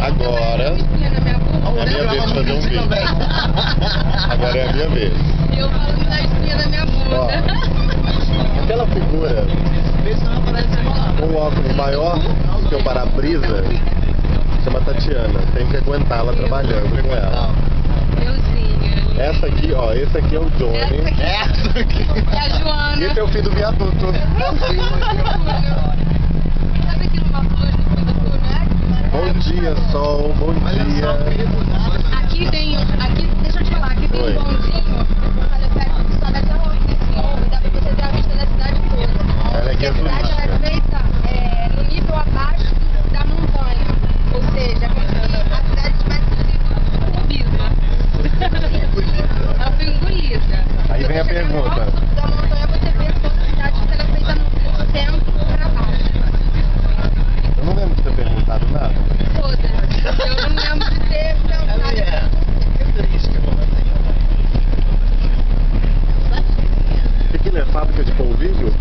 Agora é a minha vez de fazer um vídeo. Agora é a minha vez. E eu falando da espinha da minha bunda. Ó, aquela figura com um óculos maior que o para-brisa chama Tatiana. Tem que aguentá-la trabalhando com ela. Euzinha. Essa aqui, ó, esse aqui é o Johnny. Essa aqui é a Joana. E esse é o fim do viaduto. Sabe aquilo, uma flor no fim do túnel? Bom dia, sol, bom dia. Aqui tem, deixa eu te falar, aqui tem um bondinho, olha perto do sol dessa rua, desse morro, e dá pra você ter a vista da cidade toda. Ela é Porque a cidade ela é feita no nível abaixo da montanha, ou seja, como se a cidade tivesse sido engolida. Ela foi engolida. Aí vem a pergunta. Da montanha você vê toda a cidade que ela é feita no centro pra baixo. Eu não lembro de ter perguntado nada. Foda-se, eu não lembro de ter pensado. Aquilo é fábrica de polvilho?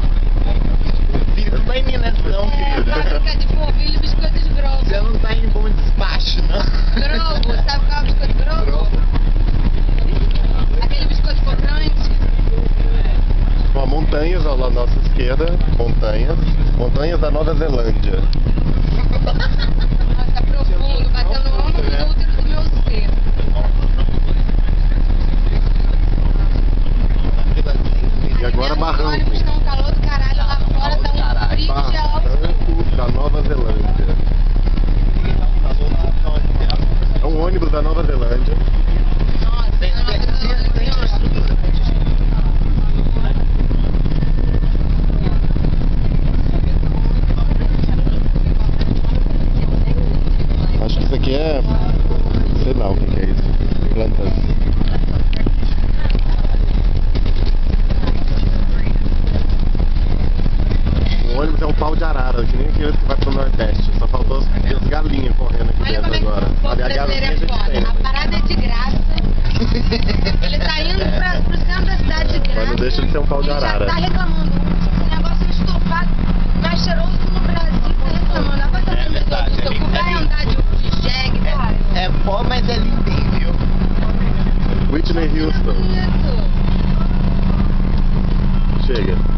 Filho, não tá em Minas não, querida. Fábrica de polvilho e biscoitos Grobo. Você não tá em bom despacho, não. Grobo, sabe qual é o biscoito Grobo? Aquele biscoito crocante. Ó, montanhas à nossa esquerda, montanhas da Nova Zelândia. Nossa, profundo, batendo no ombro no útero do meu ser. E agora Os barranco. ônibus tá um calor do caralho, lá fora tá um frio geral. Barranco da Nova Zelândia. É um ônibus da Nova Zelândia. Nossa, Tem infraestrutura. Acho que isso aqui é... sei lá o que é isso. Plantas. O ônibus é um pau de arara, que nem aquele que vai pro Nordeste. Só faltou as galinhas correndo aqui olha dentro como é que agora. o povo Ali a brasileiro galinha a é gente foda. tem, A né? parada é de graça. Ele tá indo pro centro da cidade de graça. Mas não deixa de ser um pau de arara. Ele já tá reclamando. Esse negócio é estufado, mais cheiroso no Brasil, tá reclamando. Agora tá É verdade, seu cu vai andar de jegue, cara. É pó, mas é limpinho, viu? Whitney Houston. Bonito. Chega.